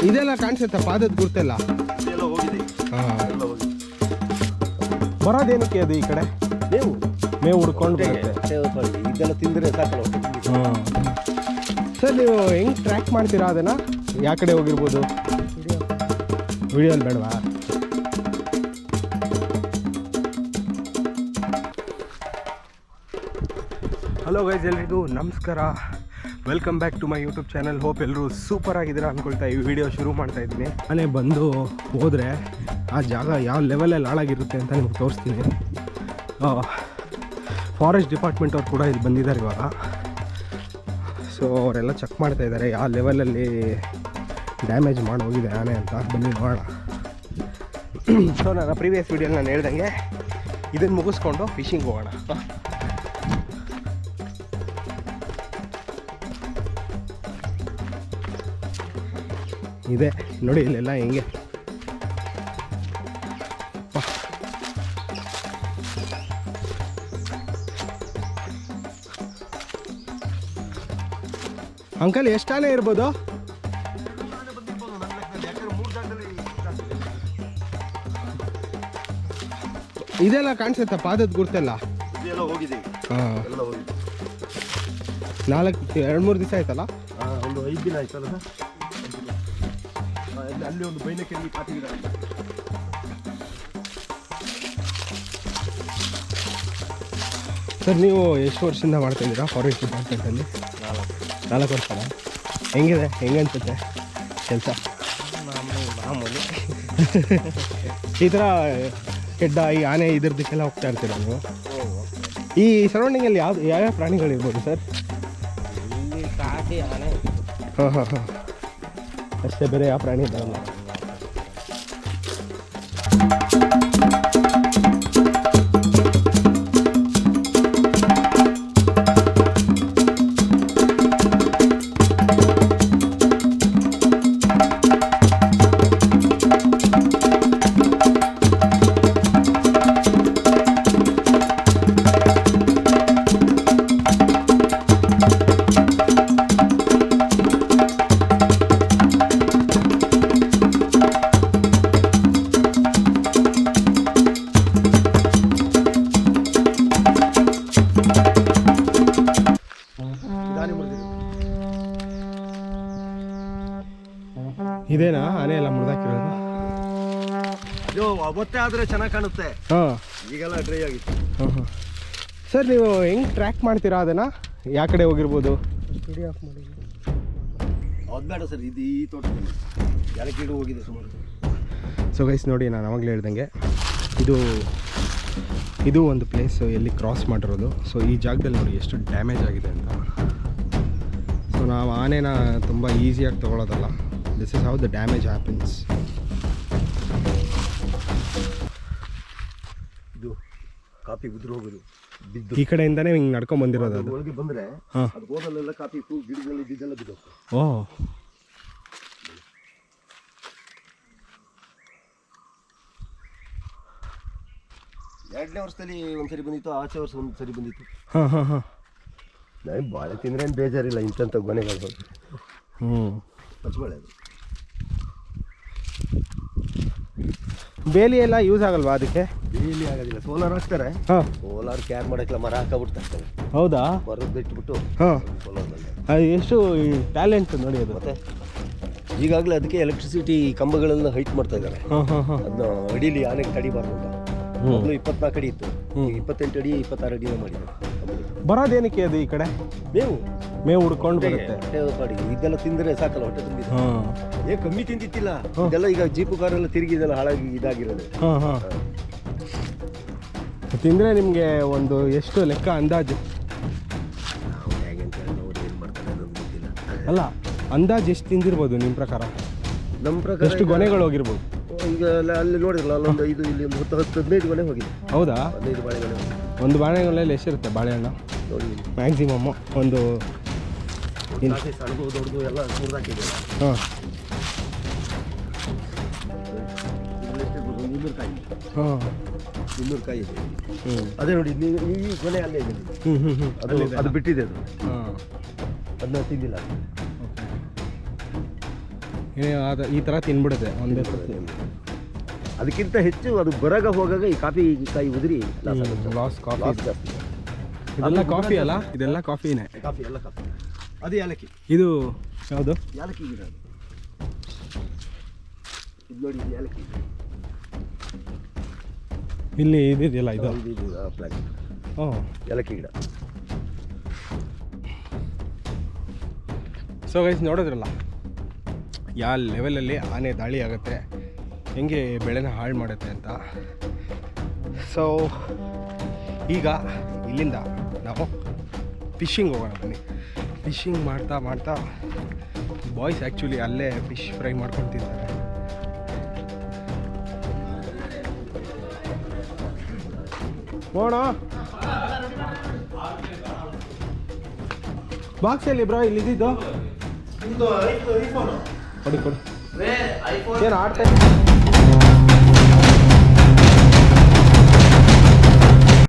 ಇದೆಲ್ಲ ಕಾಣಿಸುತ್ತೆ ಪಾದದ ಗುರ್ತೆಲ್ಲ ಬರೋದೇನಕ್ಕೆ ಅದು ಈ ಕಡೆ ಮೇವು ಹುಡ್ಕೊಂಡು ಬರುತ್ತೆ ಇದೆಲ್ಲ ತಿಂದರೆ ಸಾಕಲ್ಲ. ಸರ್ ನೀವು ಹೆಂಗೆ ಟ್ರ್ಯಾಕ್ ಮಾಡ್ತೀರಾ ಅದನ್ನು? ಯಾವ ಕಡೆ ಹೋಗಿರ್ಬೋದು? ವಿಡಿಯೋಲ್ಲಿ ಬೇಡವಾ? ಹಲೋ ಗೈಸ್, ಎಲ್ರಿಗೂ ನಮಸ್ಕಾರ. Welcome back to my YouTube channel. Hope ಎಲ್ಲರೂ ಸೂಪರ್ ಆಗಿದ್ದೀರಾ ಅಂದ್ಕೊಳ್ತಾ ಈ ವಿಡಿಯೋ ಶುರು ಮಾಡ್ತಾ ಇದ್ದೀನಿ. ನಾನೇ ಬಂದು ಹೋದರೆ ಆ ಜಾಗ ಯಾವ ಲೆವೆಲಲ್ಲಿ ಹಾಳಾಗಿರುತ್ತೆ ಅಂತ ನಿಮ್ಗೆ ತೋರಿಸ್ತೀನಿ. ಫಾರೆಸ್ಟ್ ಡಿಪಾರ್ಟ್ಮೆಂಟ್ ಅವ್ರು ಕೂಡ ಇಲ್ಲಿ ಬಂದಿದ್ದಾರೆ ಇವಾಗ. ಸೊ ಅವರೆಲ್ಲ ಚೆಕ್ ಮಾಡ್ತಾ ಇದ್ದಾರೆ ಯಾವ ಲೆವೆಲಲ್ಲಿ ಡ್ಯಾಮೇಜ್ ಮಾಡಿ ಹೋಗಿದೆ ಆನೆ ಅಂತ. ಬನ್ನಿ ನೋಡೋಣ. ಸೊ ನಾನು ಪ್ರೀವಿಯಸ್ ವಿಡಿಯೋಲಿ ನಾನು ಹೇಳ್ದಂಗೆ ಇದನ್ನು ಮುಗಿಸ್ಕೊಂಡು ಫಿಶಿಂಗ್ ಹೋಗೋಣ. ಇದೆ ನೋಡಿ ಇಲ್ಲೆಲ್ಲ ಹೆಂಗೆ ಅಂಕಲ್ ಎಷ್ಟಾನೆ ಇರ್ಬೋದು? ಇದೆಲ್ಲ ಕಾಣಿಸುತ್ತೆ ಪಾದದ ಗುರ್ತೆಲ್ಲ. ಹಾಂ, 2-3 ದಿವಸ ಆಯ್ತಲ್ಲ? ಒಂದು 5 ದಿನ ಆಯ್ತಲ್ಲ. ಅಲ್ಲಿ ಒಂದು ಬೈನಕೆರೆ ಕಾಫಿ ಗಿಡ. ಸರ್ ನೀವು ಎಷ್ಟು ವರ್ಷದಿಂದ ಮಾಡ್ತಾಯಿದ್ದೀರಾ ಫಾರೆಸ್ಟ್ ಡಿಪಾರ್ಟ್ಮೆಂಟಲ್ಲಿ? 4 ವರ್ಷ. ಹೆಂಗಿದೆ, ಹೆಂಗೆ ಅನ್ಸುತ್ತೆ ಕೆಲಸ? ಮಾಮೂಲಿ. ಈ ಥರ ಕೆಡ್ಡ ಈ ಆನೆ ಇದ್ರದಕ್ಕೆಲ್ಲ ಹೋಗ್ತಾ ಇರ್ತೀರ ನೀವು? ಈ ಸರೌಂಡಿಂಗಲ್ಲಿ ಯಾವ್ಯಾವ ಪ್ರಾಣಿಗಳಿರ್ಬೋದು ಸರ್? ಇಲ್ಲಿ ಕಾಫಿ ಆನೆ. ಹಾಂ ಹಾಂ ಹಾಂ, ಅಷ್ಟೇ, ಬೇರೆ ಯಾವ ಪ್ರಾಣಿ ಬರಲ್ಲ. ಇದೇನಾ ಆನೆ ಎಲ್ಲ ಮುರಿದಾಕಿರೋದು? ಅವತ್ತೇ ಆದರೆ ಚೆನ್ನಾಗಿ ಕಾಣುತ್ತೆ. ಹಾಂ, ಈಗೆಲ್ಲ ಡ್ರೈ ಆಗಿತ್ತು. ಹಾಂ ಹಾಂ. ಸರ್ ನೀವು ಹೆಂಗೆ ಟ್ರ್ಯಾಕ್ ಮಾಡ್ತೀರಾ ಅದನ್ನು? ಯಾವ ಕಡೆ ಹೋಗಿರ್ಬೋದು? ವಿಡಿಯೋ ಆಫ್ ಮಾಡಿ. ಅದು ಬೇಡ ಸರ್, ಇದು ಈ ತೋಟದಲ್ಲಿ ಯಾಲಕ್ಕಿಡು ಹೋಗಿದೆ ಸುಮಾರು. ಸೊ ಗೈಸ್ ನೋಡಿ, ನಾನು ಅವಾಗಲೇ ಹೇಳ್ದಂಗೆ ಇದು ಒಂದು ಪ್ಲೇಸು ಎಲ್ಲಿ ಕ್ರಾಸ್ ಮಾಡಿರೋದು. ಸೊ ಈ ಜಾಗದಲ್ಲಿ ನೋಡಿ ಎಷ್ಟು ಡ್ಯಾಮೇಜ್ ಆಗಿದೆ ಅಂತ. ಸೊ ನಾವು ಆನೆನ ತುಂಬ ಈಸಿಯಾಗಿ ತೊಗೊಳೋದಲ್ಲ. This is how the damage happens. ಇದು ಕಾಫಿ ಉದುರು ಹೋಗೋದು ಬಿದ್ದು ಈ ಕಡೆಯಿಂದನೇ ಹಿಂಗೆ ನಡ್ಕೊಂಡು ಬಂದಿರೋದು. ಅದು ಒಳಗೆ ಬಂದರೆ ಹಾಂ, ಅದು ಹೋದಲ್ಲೆಲ್ಲ ಕಾಫಿ ಗಿಡದಲ್ಲಿ ಬಿದ್ದೆಲ್ಲ ಬಿದ್ದು. ಓಹ್, 2ನೇ ವರ್ಷದಲ್ಲಿ ಒಂದ್ಸರಿ ಬಂದಿತ್ತು, ಆಚೆ ವರ್ಷ ಒಂದು ಸರಿ ಬಂದಿತ್ತು. ಹಾಂ ಹಾಂ ಹಾಂ. ನಾನು ಬಾಳೆ ತಿಂದ್ರೆ ಏನು ಬೇಜಾರಿಲ್ಲ. ಇಂಥ ಗೊನೆಗಳು ಹಚ್ಕೊಳ್ಳೋದು. ಬೇಲಿ ಎಲ್ಲ ಯೂಸ್ ಆಗಲ್ವಾ ಅದಕ್ಕೆ? ಬೇಲಿ ಆಗೋದಿಲ್ಲ, ಸೋಲಾರ್ ಹಾಕ್ತಾರೆ. ಹಾಂ, ಸೋಲಾರ್ ಕ್ಯಾರ್ ಮಾಡೋಕ್ಕೆಲ್ಲ ಮರ ಹಾಕಬಿಡ್ತಾರೆ. ಹೌದಾ? ಬರೋದು ಇಟ್ಬಿಟ್ಟು ಹಾಂ, ಸೋಲಾರ್ ಅದು ಎಷ್ಟು ಟ್ಯಾಲೆಂಟ್ ನೋಡಿ ಅದು. ಮತ್ತೆ ಈಗಾಗಲೇ ಅದಕ್ಕೆ ಎಲೆಕ್ಟ್ರಿಸಿಟಿ ಕಂಬಗಳೆಲ್ಲ ಹೈಟ್ ಮಾಡ್ತಾ ಇದ್ದಾರೆ. ಹಾಂ ಹಾಂ ಹಾಂ. ಅದನ್ನ ಅಡಿಲಿ ಆನೆಗೆ ತಡಿಬಾರ್ದು ಅಂತ. ಮೊದಲು 24 ಅಡಿ ಇತ್ತು, 28 ಅಡಿ 26 ಅಡಿನ ಮಾಡಿದ್ದಾರೆ. ಬರೋದೇನಕ್ಕೆ ಅದು ಈ ಕಡೆ? ಮೇವು ಹುಡ್ಕೊಂಡು ಬರುತ್ತೆ. ಇದೆಲ್ಲ ತಿಂದರೆ ಸಾಕಲ್ಲ, ಹೊಟ್ಟೆ ತುಂಬಿದೆ. ಹಾಂ, ಕಮ್ಮಿ ತಿಂದಿತ್ತಿಲ್ಲ ಇದೆಲ್ಲ. ಈಗ ಜೀಪು ಕಾರೆಲ್ಲ ತಿರುಗಿ ಇದೆಲ್ಲ ಹಾಳಾಗಿ ಇದಾಗಿರೋದು. ಹಾಂ ಹಾಂ. ತಿಂದರೆ ನಿಮಗೆ ಒಂದು ಎಷ್ಟು ಲೆಕ್ಕ ಅಂದಾಜು? ಹೇಗೆ ಅಂತ ಹೇಳಿ ಅವ್ರು ಏನು ಮಾಡ್ತಾರೆ ಅನ್ನೋದು ಗೊತ್ತಿಲ್ಲ. ಅಲ್ಲ, ಅಂದಾಜು ಎಷ್ಟು ತಿಂದಿರ್ಬೋದು ನಿಮ್ಮ ಪ್ರಕಾರ? ನಮ್ಮ ಪ್ರಕಾರ ಎಷ್ಟು ಗೊನೆಗಳು ಹೋಗಿರ್ಬೋದು? ಈಗ ಅಲ್ಲಿ ನೋಡಿರಲ್ಲ, ಅಲ್ಲೊಂದು 5 ಇಲ್ಲಿ ಒಂದು 10-15 ಗೊನೆ ಹೋಗಿದೆ. ಹೌದಾ? 15 ಬಾಳೆಗೊನೆ. ಒಂದು ಬಾಳೆಗೊನೆಯಲ್ಲಿ ಎಷ್ಟಿರುತ್ತೆ ಬಾಳೆಹಣ್ಣು? ನೋಡಿ ಮ್ಯಾಕ್ಸಿಮಮ್ಮು ಒಂದು ಸಣ್ಣದು ದೊಡ್ಡದು ಎಲ್ಲ ಮುರಿದಾಕಿದೆ. ಹಾಂ, 200 ಕಾಯಿ. ಹಾಂ, 200 ಕಾಯಿ ಇದೆ. ಅದೇ ನೋಡಿ, ಈ ಕೊನೆ ಅಲ್ಲೇ ಇದೆ. ಅದು ಬಿಟ್ಟಿದೆ. ಅದು ಹಾಂ, ಅದನ್ನ ತಿಂದಿಲ್ಲ. ಈ ಥರ ತಿನ್ಬಿಡುತ್ತೆ ಒಂದೇ ಸರ್ತಿ. ಅದಕ್ಕಿಂತ ಹೆಚ್ಚು ಅದು ಬರಾಗ ಹೋಗಾಗ ಈ ಕಾಯಿ ಉದುರಿ ಲಾಸ್ ಕಾಫಿ ಜಾಸ್ತಿ. ಇದೆಲ್ಲ ಕಾಫಿ ಅಲ್ಲ, ಇದೆಲ್ಲ ಕಾಫಿನೇ. ಕಾಫಿ ಎಲ್ಲ ಕಾಫಿ. ಅದು ಏಲಕ್ಕಿ. ಇದು ಯಾವುದು? ಏಲಕ್ಕಿ ಗಿಡ ಅದು. ಇದು ನೋಡಿ, ಇದು ಏಲಕ್ಕಿ. ಇಲ್ಲಿ ಇದೆಯಲ್ಲ ಇದು ಫ್ಲಾಗ್. ಹ್ಞೂ, ಏಲಕ್ಕಿ ಗಿಡ. ಸೊ ಗೈಸ್, ನೋಡಿದ್ರಲ್ಲ ಯಾವ ಲೆವೆಲಲ್ಲಿ ಆನೆ ದಾಳಿ ಆಗುತ್ತೆ, ಹೆಂಗೆ ಬೆಳೆನ ಹಾಳು ಮಾಡುತ್ತೆ ಅಂತ. ಸೊ ಈಗ ಇಲ್ಲಿಂದ ನಾವು ಫಿಶಿಂಗ್ ಹೋಗೋಣ ಬನ್ನಿ. ಫಿಶಿಂಗ್ ಮಾಡ್ತಾ ಮಾಡ್ತಾ ಬಾಯ್ಸ್ ಆ್ಯಕ್ಚುಲಿ ಅಲ್ಲೇ ಫಿಶ್ ಫ್ರೈ ಮಾಡ್ಕೊಂಡು ತಿಂತಾರೆ. ನೋಡ ಬಾಕ್ಸ್ ಎಲ್ಲಿ ಬ್ರೋ? ಇಲ್ಲಿ ಇದ್ದಿದ್ದು ಕೊಡಿ ಕೊಡಿ. ಏನು ಆಡ್ತಾ